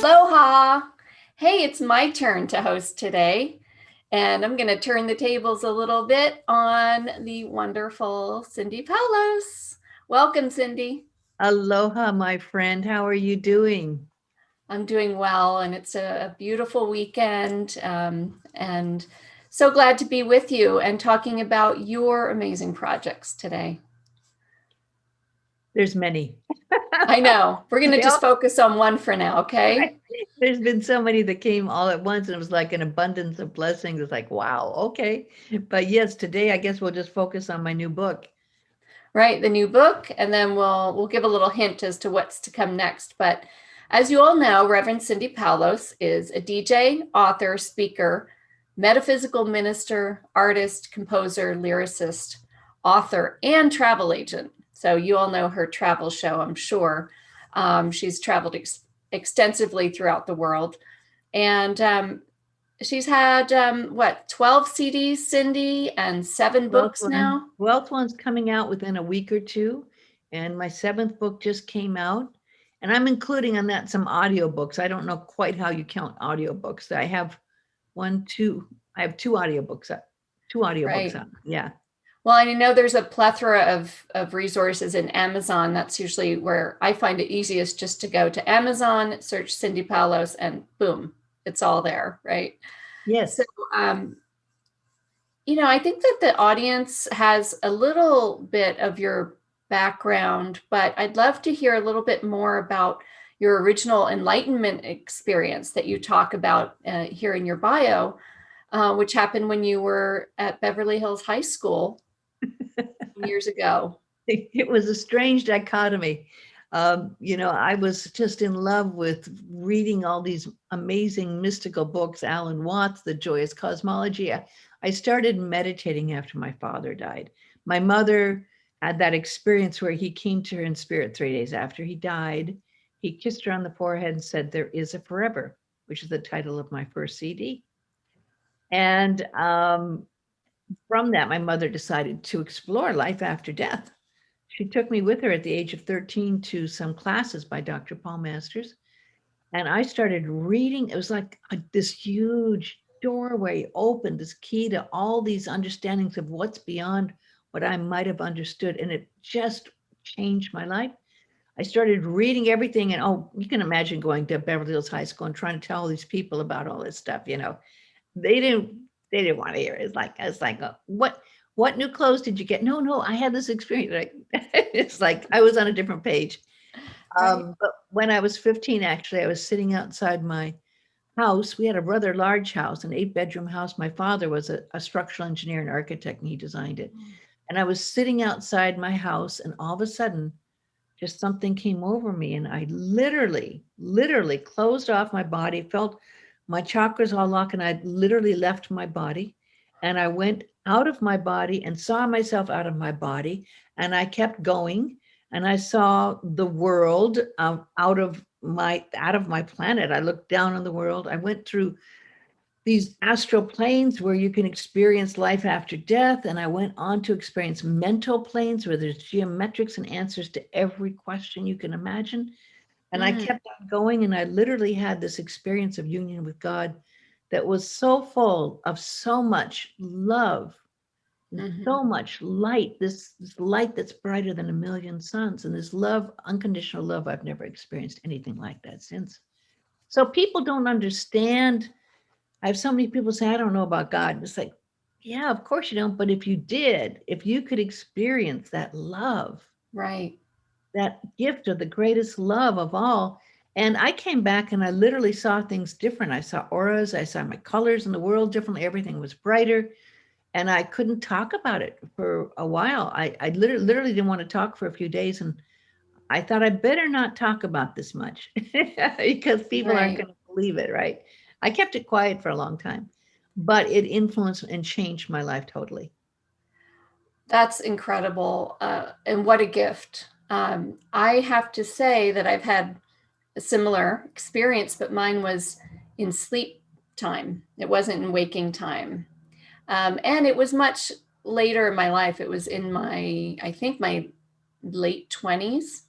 Aloha! Hey, it's my turn to host today, and I'm going to turn the tables a little bit on the wonderful Cindy Paulos. Welcome, Cindy. Aloha, my friend. How are you doing? I'm doing well, and it's a beautiful weekend, and so glad to be with you and talking about your amazing projects today. There's many. I know. We're going to They all- just focus on one for now, okay? There's been so many that came all at once, and it was like an abundance of blessings. It's like, wow, okay. But yes, today I guess we'll just focus on my new book. Right, the new book, and then we'll give a little hint as to what's to come next. But as you all know, Reverend Cindy Paulos is a DJ, author, speaker, metaphysical minister, artist, composer, lyricist, author, and travel agent. So you all know her travel show, I'm sure. She's traveled extensively throughout the world, and she's had 12 CDs, Cindy, and 7 books now. 12th one's coming out within a week or two, and my 7th book just came out. And I'm including on that some audiobooks. I don't know quite how you count audiobooks. I have I have two audiobooks Right. out. Yeah. Well, I know there's a plethora of resources in Amazon. That's usually where I find it easiest, just to go to Amazon, search Cindy Paulos, and boom, it's all there, right? So, Yes. um, I think that the audience has a little bit of your background, but I'd love to hear a little bit more about your original enlightenment experience that you talk about here in your bio, which happened when you were at Beverly Hills High School years ago. It was a strange dichotomy. I was just in love with reading all these amazing mystical books, Alan Watts, The Joyous Cosmology. I started meditating after my father died. My mother had that experience where he came to her in spirit 3 days after he died. He kissed her on the forehead and said, "There is a forever," which is the title of my first CD. And from that, my mother decided to explore life after death. She took me with her at the age of 13 to some classes by Dr. Paul Masters. And I started reading. It was like this huge doorway opened, this key to all these understandings of what's beyond what I might have understood. And it just changed my life. I started reading everything. And oh, you can imagine going to Beverly Hills High School and trying to tell all these people about all this stuff. They didn't they didn't want to hear it. It's like I was like, what new clothes did you get? No, I had this experience. Like it's like I was on a different page. Right. But when I was 15, actually, I was sitting outside my house. We had a rather large house, an 8-bedroom house. My father was a structural engineer and architect, and he designed it. And I was sitting outside my house, and all of a sudden, just something came over me, and I literally closed off my body, felt my chakras all locked, and I literally left my body. And I went out of my body and saw myself out of my body. And I kept going, and I saw the world out of my planet. I looked down on the world. I went through these astral planes where you can experience life after death. And I went on to experience mental planes where there's geometrics and answers to every question you can imagine. And I Mm, kept on going, and I literally had this experience of union with God that was so full of so much love and mhm. so much light, this light that's brighter than a million suns. And this love, unconditional love, I've never experienced anything like that since. So people don't understand. I have so many people say, I don't know about God. It's like, yeah, of course you don't. But if you did, if you could experience that love, Right. that gift of the greatest love of all. And I came back and I literally saw things different. I saw auras, I saw my colors in the world differently. Everything was brighter. And I couldn't talk about it for a while. I literally didn't want to talk for a few days. And I thought I better not talk about this much because people aren't Right. going to believe it, right? I kept it quiet for a long time, but it influenced and changed my life totally. That's incredible. And what a gift. I have to say that I've had a similar experience, but mine was in sleep time. It wasn't in waking time. And it was much later in my life. It was in I think, my late 20s.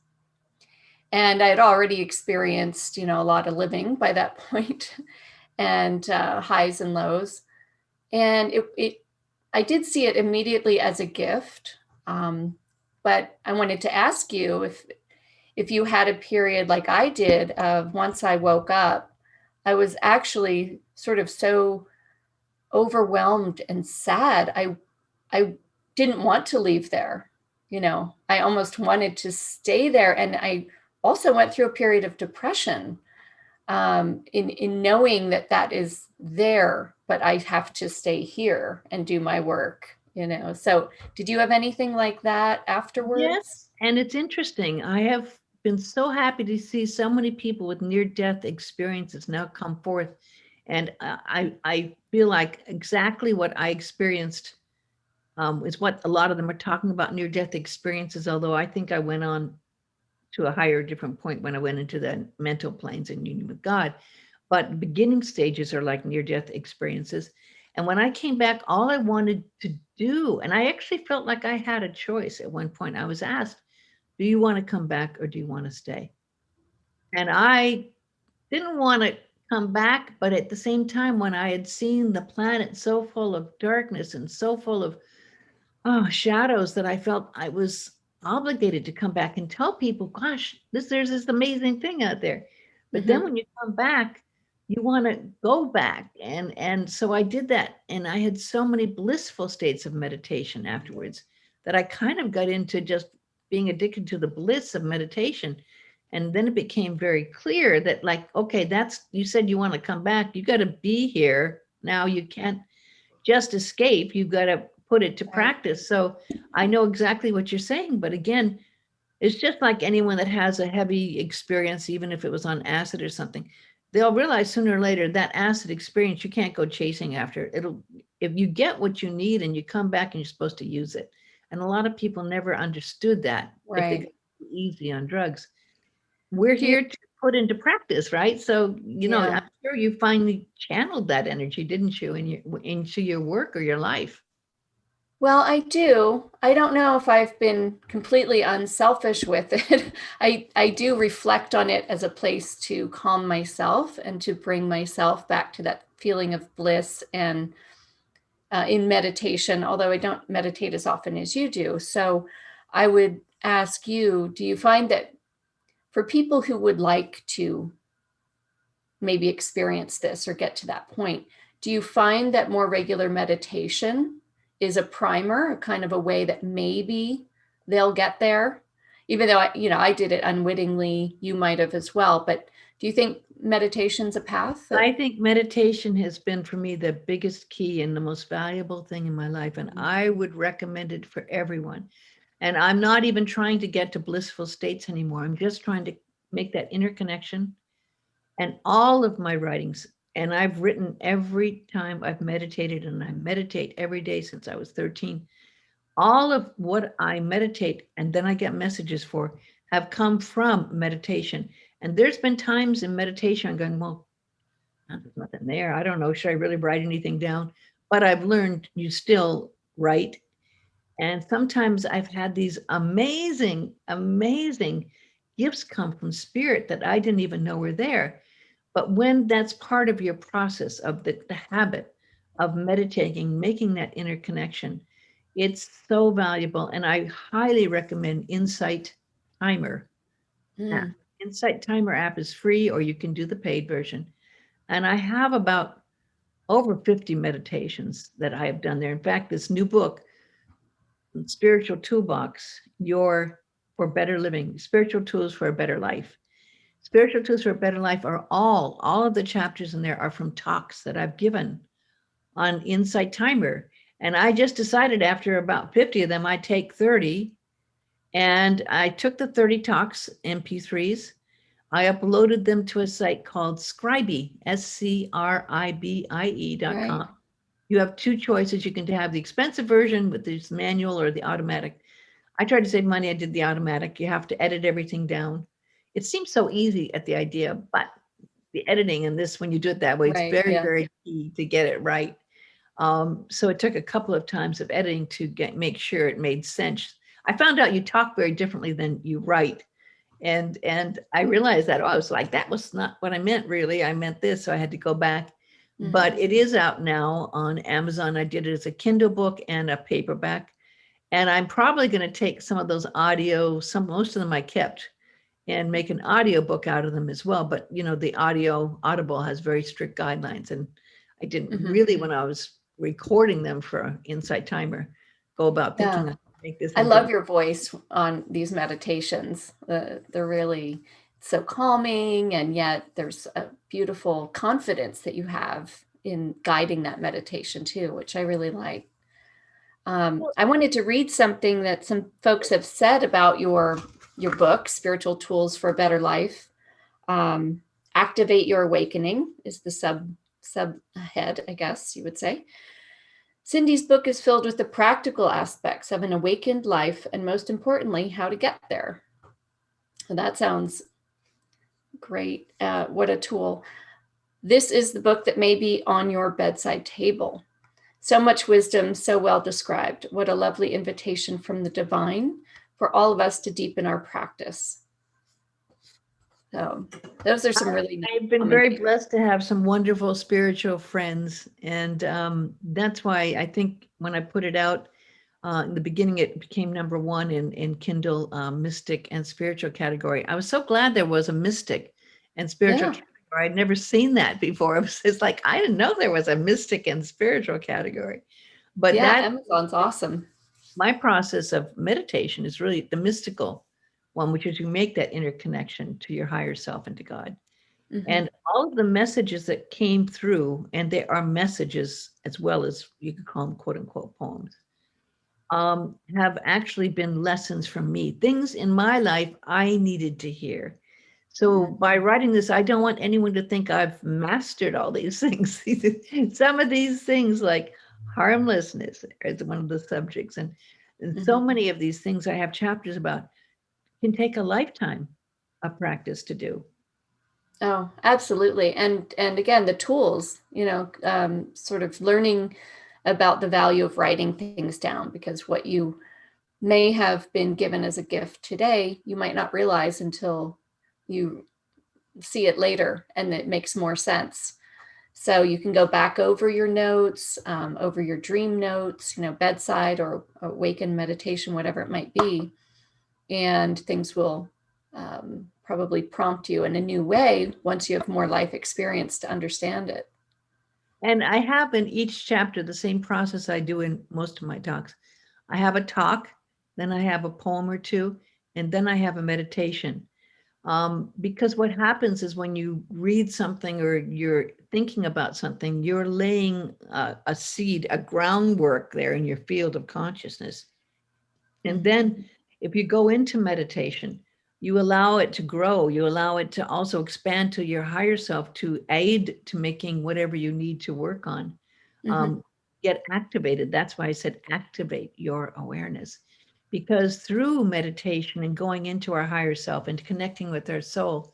And I had already experienced, a lot of living by that point, and highs and lows. And I did see it immediately as a gift. But I wanted to ask you if you had a period like I did of once I woke up, I was actually sort of so overwhelmed and sad. I didn't want to leave there. I almost wanted to stay there. And I also went through a period of depression, in knowing that that is there, but I have to stay here and do my work. So did you have anything like that afterwards? Yes, and it's interesting. I have been so happy to see so many people with near-death experiences now come forth, and I feel like exactly what I experienced is what a lot of them are talking about near-death experiences. Although I think I went on to a higher, different point when I went into the mental planes in union with God. But beginning stages are like near-death experiences. And when I came back, all I wanted to do, and I actually felt like I had a choice at one point. I was asked, do you want to come back or do you want to stay? And I didn't want to come back, but at the same time, when I had seen the planet so full of darkness and so full of shadows, that I felt I was obligated to come back and tell people, gosh, there's this amazing thing out there. But then Mm-hmm. when you come back, you want to go back. And so I did that. And I had so many blissful states of meditation afterwards that I kind of got into just being addicted to the bliss of meditation. And then it became very clear that, like, okay, you said you want to come back. You got to be here. Now you can't just escape. You've got to put it to Right. practice. So I know exactly what you're saying. But again, it's just like anyone that has a heavy experience, even if it was on acid or something, they'll realize sooner or later that acid experience, you can't go chasing after it. If you get what you need and you come back and you're supposed to use it. And a lot of people never understood that if they got Right. easy on drugs. We're Do you, here to put into practice, right? So, I'm yeah. sure you finally channeled that energy, didn't you, into your work or your life? Well, I do. I don't know if I've been completely unselfish with it. I do reflect on it as a place to calm myself and to bring myself back to that feeling of bliss, and in meditation, although I don't meditate as often as you do. So I would ask you, do you find that for people who would like to maybe experience this or get to that point, do you find that more regular meditation is a primer, a kind of a way that maybe they'll get there? Even though I did it unwittingly, you might have as well. But do you think meditation's a path I that? think meditation has been for me the biggest key and the most valuable thing in my life. And I would recommend it for everyone. And I'm not even trying to get to blissful states anymore. I'm just trying to make that interconnection. And all of my writings, and I've written every time I've meditated, and I meditate every day since I was 13. All of what I meditate and then I get messages for have come from meditation. And there's been times in meditation I'm going, well, there's nothing there. I don't know. Should I really write anything down? But I've learned you still write. And sometimes I've had these amazing, amazing gifts come from spirit that I didn't even know were there. But when that's part of your process of the habit of meditating, making that interconnection, it's so valuable. And I highly recommend Insight Timer app. Mm, Insight Timer app is free, or you can do the paid version. And I have about over 50 meditations that I have done there. In fact, this new book, Spiritual Toolbox, Your for Better Living, Spiritual Tools for a Better Life. Spiritual Tools for a Better Life are all of the chapters in there are from talks that I've given on Insight Timer. And I just decided after about 50 of them, I'd take 30. And I took the 30 talks, MP3s. I uploaded them to a site called Scribie, right. SCRIBIE.com. You have two choices. You can have the expensive version with this manual or the automatic. I tried to save money. I did the automatic. You have to edit everything down. It seems so easy at the idea, but the editing in this, when you do it that way, it's Right. very, Yeah. very key to get it right. So it took a couple of times of editing to make sure it made sense. I found out you talk very differently than you write. And I realized that, oh, I was like, that was not what I meant, really. I meant this. So I had to go back. But it is out now on Amazon. I did it as a Kindle book and a paperback. And I'm probably going to take some of those audio, most of them I kept, and make an audio book out of them as well. But the Audible has very strict guidelines, and I didn't really, when I was recording them for Insight Timer, go about thinking Yeah. make this I into love your voice on these meditations. They're really so calming, and yet there's a beautiful confidence that you have in guiding that meditation too, which I really like. I wanted to read something that some folks have said about your book, Spiritual Tools for a Better Life. Activate Your Awakening is the subhead, I guess you would say. Cindy's book is filled with the practical aspects of an awakened life, and most importantly, how to get there. So that sounds great. What a tool. This is the book that may be on your bedside table. So much wisdom, so well described. What a lovely invitation from the divine for all of us to deepen our practice. So those are some really nice I've been very blessed to have some wonderful spiritual friends. And that's why I think when I put it out in the beginning, it became #1 in Kindle mystic and spiritual category. I was so glad there was a mystic and spiritual category. I'd never seen that before. It's like, I didn't know there was a mystic and spiritual category. But that Amazon's awesome. My process of meditation is really the mystical one, which is you make that interconnection to your higher self and to God. And all of the messages that came through, and there are messages as well as you could call them quote unquote poems, have actually been lessons from me, things in my life I needed to hear. So by writing this, I don't want anyone to think I've mastered all these things. Some of these things, like harmlessness, is one of the subjects, and so many of these things I have chapters about can take a lifetime of practice to do. Oh, absolutely. And again, the tools, sort of learning about the value of writing things down, because what you may have been given as a gift today, you might not realize until you see it later and it makes more sense. So you can go back over your notes, over your dream notes, bedside or awakened meditation, whatever it might be, and things will probably prompt you in a new way once you have more life experience to understand it. And I have in each chapter the same process I do in most of my talks. I have a talk, then I have a poem or two, and then I have a meditation. Because what happens is when you read something or you're thinking about something, you're laying a seed, a groundwork there in your field of consciousness. And then if you go into meditation, you allow it to grow. You allow it to also expand to your higher self to aid to making whatever you need to work on. Get activated. That's why I said activate your awareness. Because through meditation and going into our higher self and connecting with our soul,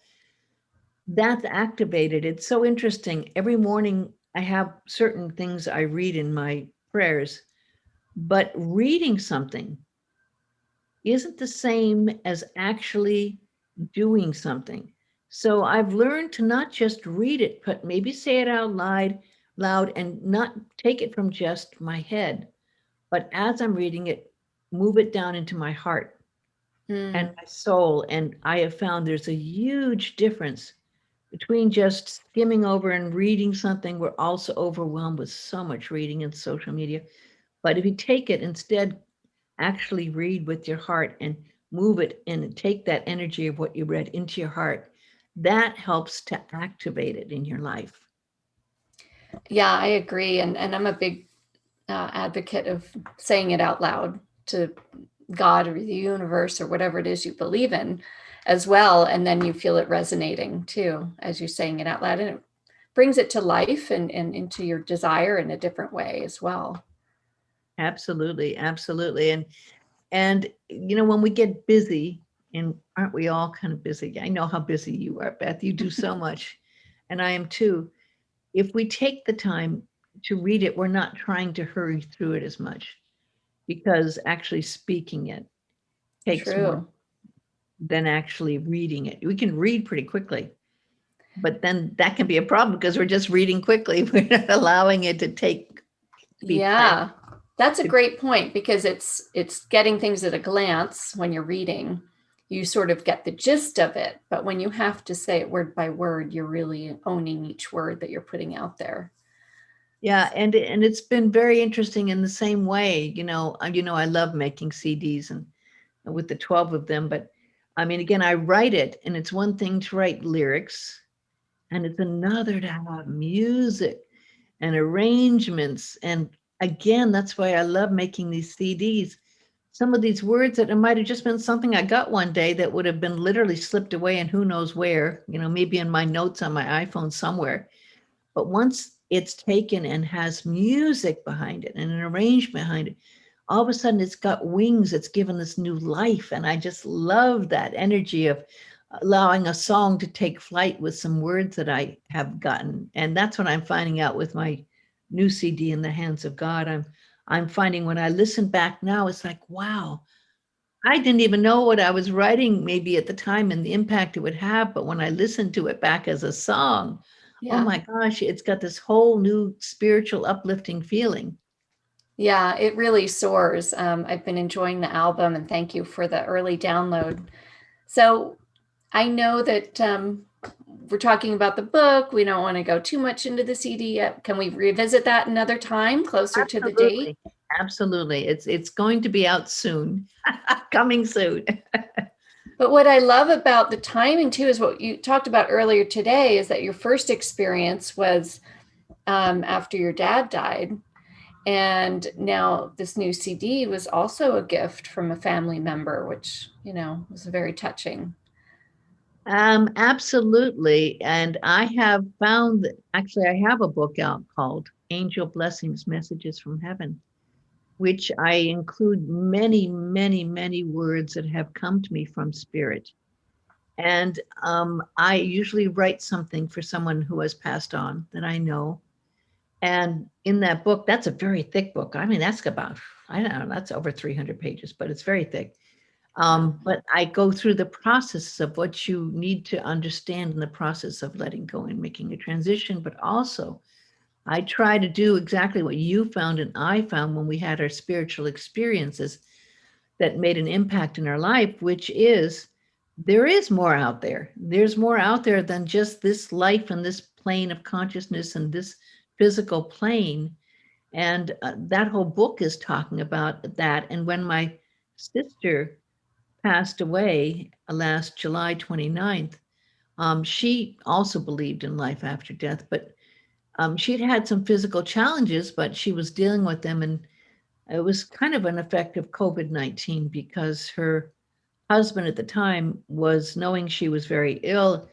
that's activated. It's so interesting. Every morning I have certain things I read in my prayers, but reading something isn't the same as actually doing something. So I've learned to not just read it, but maybe say it out loud and not take it from just my head, but as I'm reading it, move it down into my heart and my soul. And I have found there's a huge difference between just skimming over and reading something. We're also overwhelmed with so much reading and social media. But if you take it instead, actually read with your heart and move it and take that energy of what you read into your heart, that helps to activate it in your life. Yeah, I agree. And I'm a big advocate of saying it out loud to God or the universe or whatever it is you believe in as well. And then you feel it resonating too, as you're saying it out loud. And it brings it to life and into your desire in a different way as well. Absolutely, absolutely. And when we get busy, and aren't we all kind of busy? I know how busy you are, Beth. You do so much, and I am too. If we take the time to read it, we're not trying to hurry through it as much, because actually speaking it takes more. True. than actually reading it. We can read pretty quickly, but then that can be a problem because we're just reading quickly. We're not allowing it to be planted. Yeah. That's a great point because it's getting things at a glance when you're reading. You sort of get the gist of it, but when you have to say it word by word, you're really owning each word that you're putting out there. Yeah, and it's been very interesting in the same way. I love making CDs and with the 12 of them, but I mean, again, I write it, and it's one thing to write lyrics, and it's another to have music and arrangements. And again, that's why I love making these CDs. Some of these words that it might have just been something I got one day that would have been literally slipped away and who knows where, maybe in my notes on my iPhone somewhere. But once it's taken and has music behind it and an arrangement behind it, all of a sudden it's got wings. It's given this new life. And I just love that energy of allowing a song to take flight with some words that I have gotten. And that's what I'm finding out with my new CD, In the Hands of God. I'm finding when I listen back now, it's like, wow, I didn't even know what I was writing maybe at the time and the impact it would have. But when I listened to it back as a song, oh Yeah. my gosh, it's got this whole new spiritual uplifting feeling. Yeah, it really soars. I've been enjoying the album and thank you for the early download. So I know that we're talking about the book. We don't want to go too much into the CD yet. Can we revisit that another time closer to the date? Absolutely. Absolutely. It's going to be out soon. Coming soon. But what I love about the timing too is what you talked about earlier today is that your first experience was after your dad died. And now this new CD was also a gift from a family member, which, was very touching. Absolutely. And I have found that actually I have a book out called Angel Blessings Messages from Heaven, which I include many, many, many words that have come to me from spirit. And I usually write something for someone who has passed on that I know. And in that book, that's a very thick book. I mean, that's about, I don't know, that's over 300 pages, but it's very thick. Wow. But I go through the process of what you need to understand in the process of letting go and making a transition. But also, I try to do exactly what you found and I found when we had our spiritual experiences that made an impact in our life, which is there is more out there. There's more out there than just this life and this plane of consciousness and this physical plane. And that whole book is talking about that. And when my sister passed away last July 29th, she also believed in life after death, but she'd had some physical challenges, but she was dealing with them. And it was kind of an effect of COVID-19 because her husband at the time was knowing she was very ill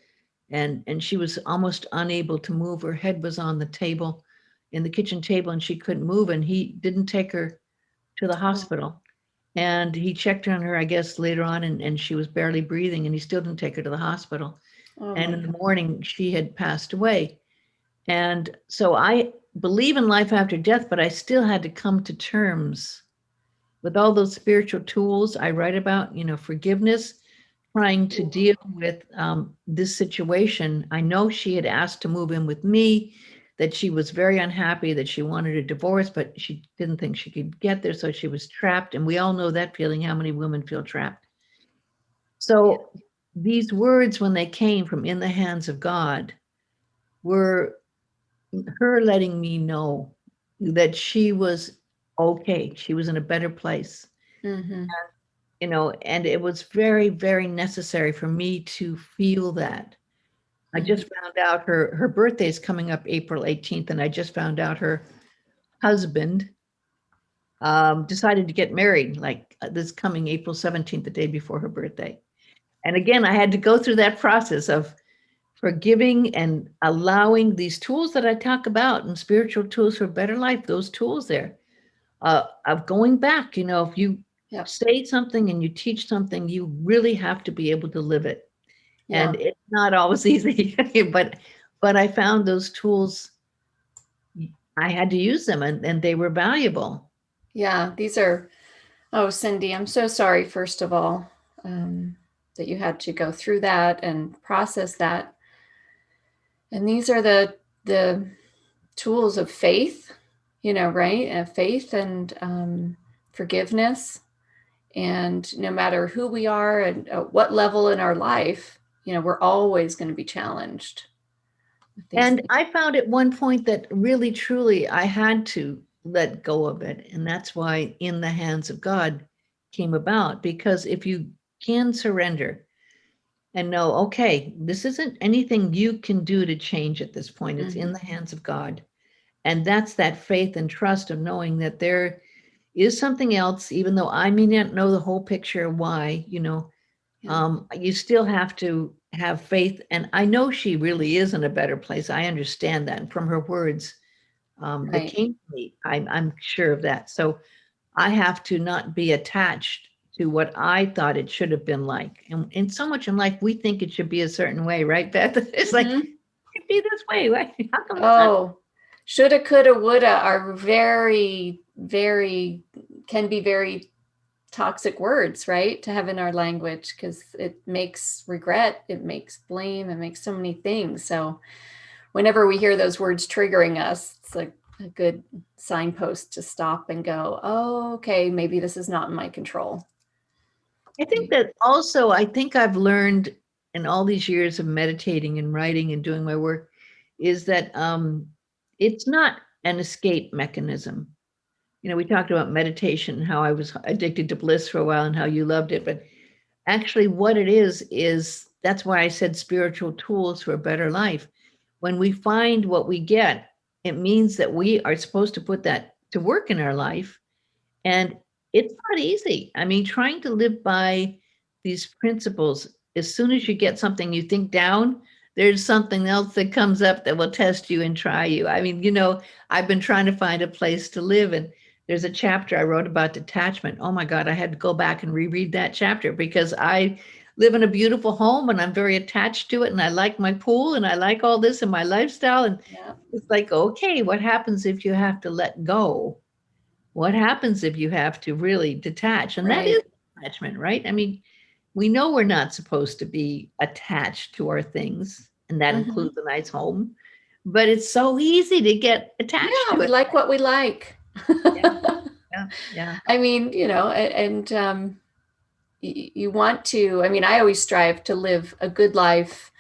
and she was almost unable to move. Her head was on the table, in the kitchen table, and she couldn't move. And he didn't take her to the Oh, hospital. And he checked on her, I guess, later on, and she was barely breathing, and he still didn't take her to the hospital. oh And my in the God. morning, she had passed away. And so I believe in life after death, but I still had to come to terms with all those spiritual tools I write about, forgiveness, trying to deal with this situation. I know she had asked to move in with me, that she was very unhappy, that she wanted a divorce, but she didn't think she could get there. So she was trapped. And we all know that feeling, how many women feel trapped. Yeah. So these words, when they came from In the Hands of God, were her letting me know that she was okay. She was in a better place, Mm-hmm. and it was very, very necessary for me to feel that. I Mm-hmm. just found out her birthday is coming up April 18th, and I just found out her husband decided to get married like this coming April 17th, the day before her birthday. And again, I had to go through that process of forgiving and allowing these tools that I talk about and spiritual tools for a better life, those tools there, of going back. If you Yep. say something and you teach something, you really have to be able to live it. And Yeah. it's not always easy, but I found those tools, I had to use them, and they were valuable. Yeah. These are, oh, Cindy, I'm so sorry, first of all. Um, that you had to go through that and process that. And these are the tools of faith, right? Faith and forgiveness. And no matter who we are and at what level in our life, we're always going to be challenged with these And things. I found at one point that really, truly, I had to let go of it. And that's why In the Hands of God came about. Because if you can surrender and know, okay, this isn't anything you can do to change at this point, it's in the hands of God. And that's that faith and trust of knowing that there is something else, even though I may not know the whole picture of why, you still have to have faith. And I know she really is in a better place. I understand that. And from her words that Right. came to me, I'm sure of that. So I have to not be attached to what I thought it should have been like. And so much in life, we think it should be a certain way, right, Beth? It's like, it should be this way. How come it's not? Oh, shoulda, coulda, woulda are very, very, can be very toxic words, right? To have in our language, because it makes regret, it makes blame, it makes so many things. So whenever we hear those words triggering us, it's like a good signpost to stop and go, oh, okay, maybe this is not in my control. I think that also, I think I've learned in all these years of meditating and writing and doing my work is that it's not an escape mechanism. We talked about meditation, how I was addicted to bliss for a while and how you loved it. But actually, what it is that's why I said spiritual tools for a better life. When we find what we get, it means that we are supposed to put that to work in our life. And it's not easy. I mean, trying to live by these principles, as soon as you get something you think down, there's something else that comes up that will test you and try you. I mean, I've been trying to find a place to live, and there's a chapter I wrote about detachment. Oh my God, I had to go back and reread that chapter because I live in a beautiful home and I'm very attached to it. And I like my pool and I like all this in my lifestyle. And Yeah. it's like, okay, what happens if you have to let go? What happens if you have to really detach? And that Right. is attachment, right? I mean, we know we're not supposed to be attached to our things, and that Mm-hmm. includes a nice home, but it's so easy to get attached Yeah, to we it. like what we like. Yeah, yeah, yeah. I mean, and you want to, I mean, I always strive to live a good life,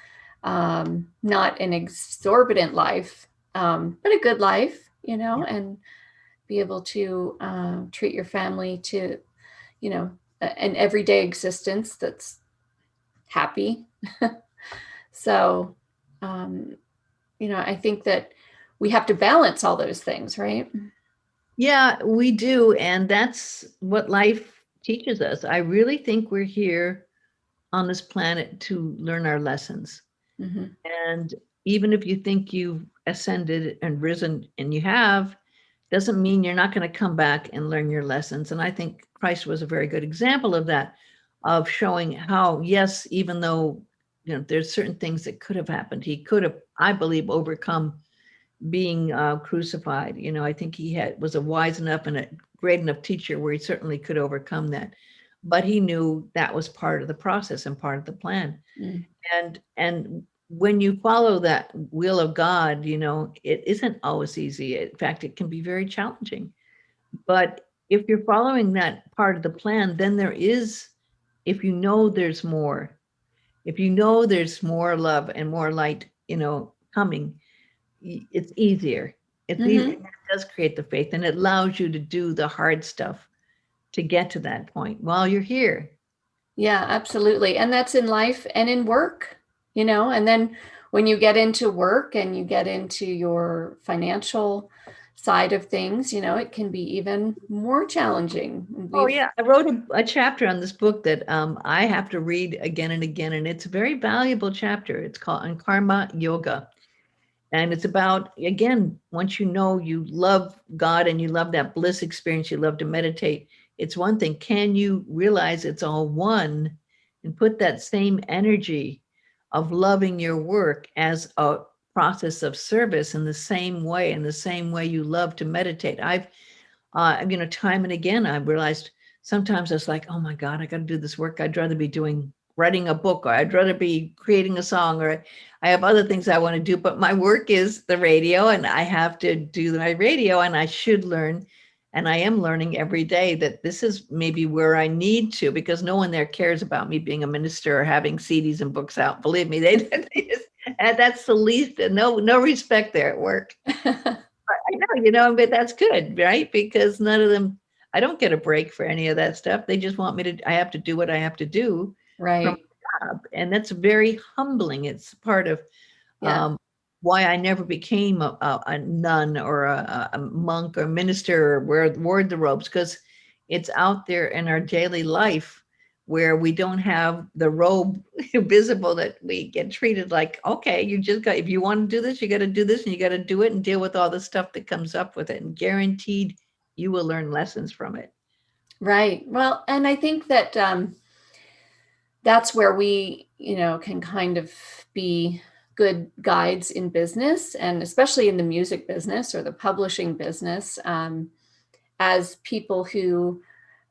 not an exorbitant life, but a good life, and be able to treat your family to, an everyday existence that's happy. So, um, I think that we have to balance all those things, right? Yeah, we do. And that's what life teaches us. I really think we're here on this planet to learn our lessons. Mm-hmm. And even if you think you've ascended and risen, and you have, doesn't mean you're not going to come back and learn your lessons. And I think Christ was a very good example of that, of showing how, yes, even though there's certain things that could have happened, he could have, I believe, overcome being crucified. I think he was a wise enough and a great enough teacher where he certainly could overcome that. But he knew that was part of the process and part of the plan. Mm. And when you follow that will of God, it isn't always easy. In fact, it can be very challenging. But if you're following that part of the plan, then if you know there's more, if you know there's more love and more light, coming, it's easier. It's easy. Mm-hmm. It does create the faith, and it allows you to do the hard stuff to get to that point while you're here. Yeah, absolutely. And that's in life and in work, and then when you get into work and you get into your financial side of things, it can be even more challenging. Oh We've, yeah, I wrote a chapter on this book that I have to read again and again, and it's a very valuable chapter. It's called on Karma Yoga, and it's about, again, once you know you love God and you love that bliss experience, you love to meditate. It's one thing. Can you realize it's all one, and put that same energy of loving your work as a process of service in the same way you love to meditate? Time and again, I realized sometimes I was like, oh my God, I got to do this work. I'd rather be doing writing a book, or I'd rather be creating a song, or I have other things I want to do. But my work is the radio, and I have to do my radio, and I should learn. And I am learning every day that this is maybe where I need to, because no one there cares about me being a minister or having CDs and books out. Believe me, and that's the least, no respect there at work. I know, but that's good, right? Because none of them, I don't get a break for any of that stuff. They just want me to, I have to do what I have to do from Right. my job. And that's very humbling. It's part of Yeah. um, why I never became a nun or a monk or minister or wore the robes, because it's out there in our daily life where we don't have the robe visible, that we get treated like, okay, you just got, if you want to do this, you got to do this, and you got to do it and deal with all the stuff that comes up with it. And guaranteed you will learn lessons from it. Right. Well, and I think that that's where we, can kind of be good guides in business, and especially in the music business or the publishing business, as people who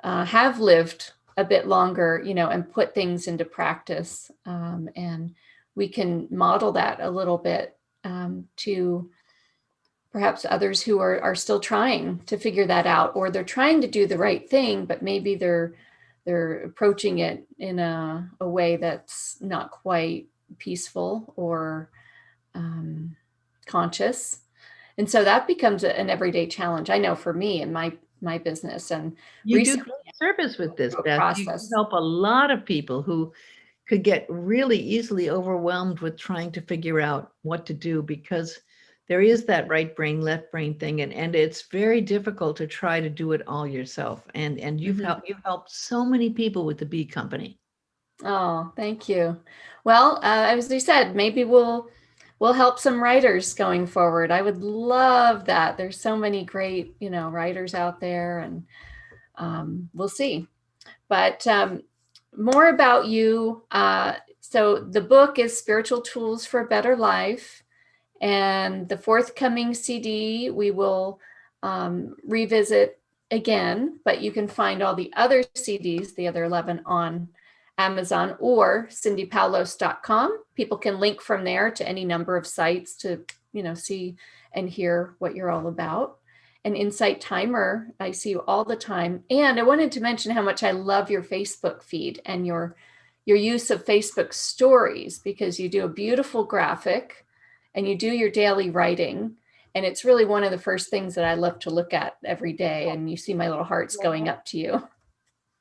have lived a bit longer, and put things into practice. And we can model that a little bit to perhaps others who are still trying to figure that out, or they're trying to do the right thing, but maybe they're approaching it in a way that's not quite peaceful or conscious. And so that becomes an everyday challenge, I know, for me and my business. And You do recently great service with this, through a Beth. You process. help a lot of people who could get really easily overwhelmed with trying to figure out what to do, because there is that right brain, left brain thing. And it's very difficult to try to do it all yourself. And Mhm. you've helped so many people with the Bee Company. Oh, thank you. Well, as we said, maybe we'll help some writers going forward. I would love that. There's so many great, writers out there, and we'll see. But more about you. So the book is Spiritual Tools for a Better Life, and the forthcoming CD we will revisit again, but you can find all the other CDs, the other 11, on Amazon or cindypaulos.com. People can link from there to any number of sites to, see and hear what you're all about. An Insight Timer, I see you all the time. And I wanted to mention how much I love your Facebook feed and your use of Facebook stories, because you do a beautiful graphic and you do your daily writing. And it's really one of the first things that I love to look at every day. And you see my little hearts going up to you.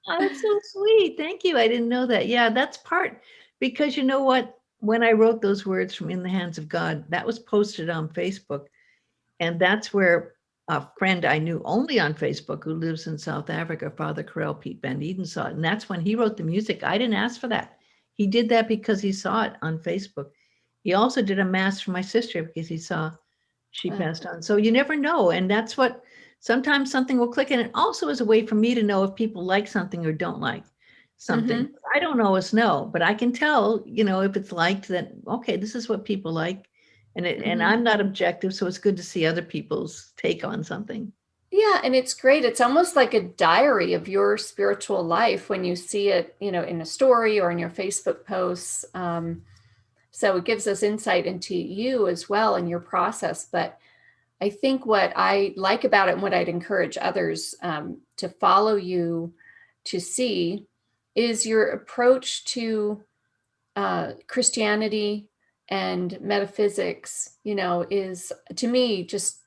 Oh, that's so sweet. Thank you. I didn't know that. Yeah, that's part, because you know what? When I wrote those words from In the Hands of God, that was posted on Facebook. And that's where a friend I knew only on Facebook who lives in South Africa, Father Carell Pete Van Eden, saw it. And that's when he wrote the music. I didn't ask for that. He did that because he saw it on Facebook. He also did a mass for my sister because he saw she passed on. So you never know. And that's what, sometimes something will click. And it also is a way for me to know if people like something or don't like something. Mm-hmm. I don't always know, but I can tell, if it's liked, that, okay, this is what people like. And Mm-hmm. I'm not objective, so it's good to see other people's take on something. Yeah, and it's great. It's almost like a diary of your spiritual life when you see it, in a story or in your Facebook posts. So it gives us insight into you as well and your process. But I think what I like about it, and what I'd encourage others to follow you to see, is your approach to Christianity and metaphysics, is, to me, just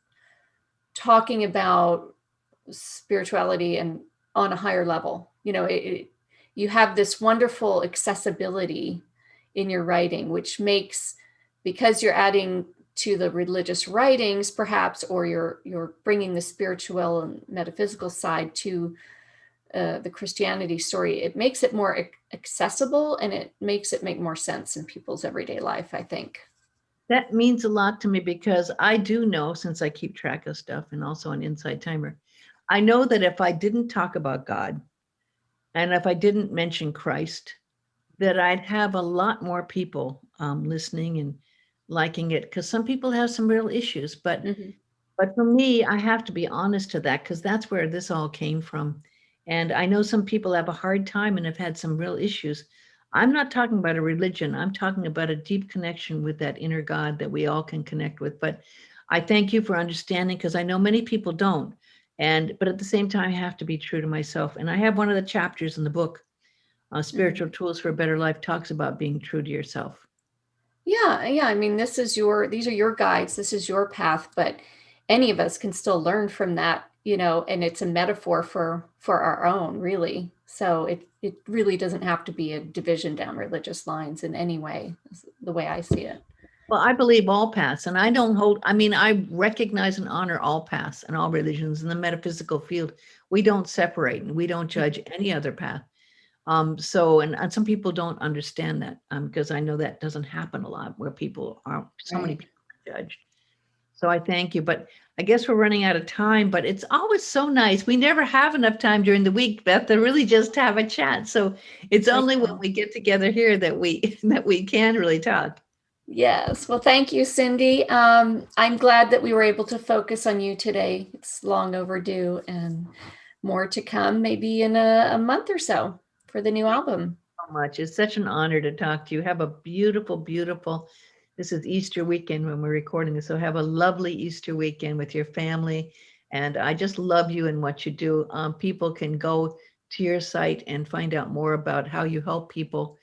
talking about spirituality and on a higher level. You have this wonderful accessibility in your writing, which makes, because you're adding to the religious writings perhaps, or you're bringing the spiritual and metaphysical side to the Christianity story, it makes it more accessible, and it makes it make more sense in people's everyday life, I think. That means a lot to me, because I do know, since I keep track of stuff and also an inside timer, I know that if I didn't talk about God and if I didn't mention Christ, that I'd have a lot more people listening and liking it, because some people have some real issues. Mm-hmm. But for me, I have to be honest to that, because that's where this all came from. And I know some people have a hard time and have had some real issues. I'm not talking about a religion. I'm talking about a deep connection with that inner God that we all can connect with. But I thank you for understanding, because I know many people don't. But at the same time, I have to be true to myself. And I have one of the chapters in the book, Spiritual Tools for a Better Life, talks about being true to yourself. Yeah. I mean, these are your guides. This is your path, but any of us can still learn from that, and it's a metaphor for our own, really. So it really doesn't have to be a division down religious lines in any way, is the way I see it. Well, I believe all paths, and I don't hold, I mean, I recognize and honor all paths and all religions in the metaphysical field. We don't separate and we don't judge any other path. And some people don't understand that, because I know that doesn't happen a lot, where so many Right. people are judged. So I thank you, but I guess we're running out of time, but it's always so nice. We never have enough time during the week, Beth, to really just have a chat. So it's I only when know. we get together here that we that we can really talk. Yes. Well, thank you, Cindy. I'm glad that we were able to focus on you today. It's long overdue and more to come, maybe in a month or so for the new album. So much. It's such an honor to talk to you. Have a beautiful, beautiful, this is Easter weekend when we're recording this. So have a lovely Easter weekend with your family. And I just love you and what you do. People can go to your site and find out more about how you help people.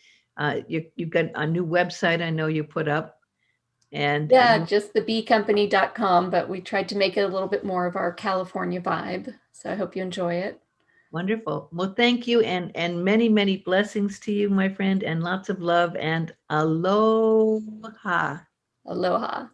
You've got a new website I know you put up. And Yeah, just the beecompany.com, but we tried to make it a little bit more of our California vibe. So I hope you enjoy it. wonderful. Well, thank you, and many, many blessings to you, my friend, and lots of love and aloha. Aloha.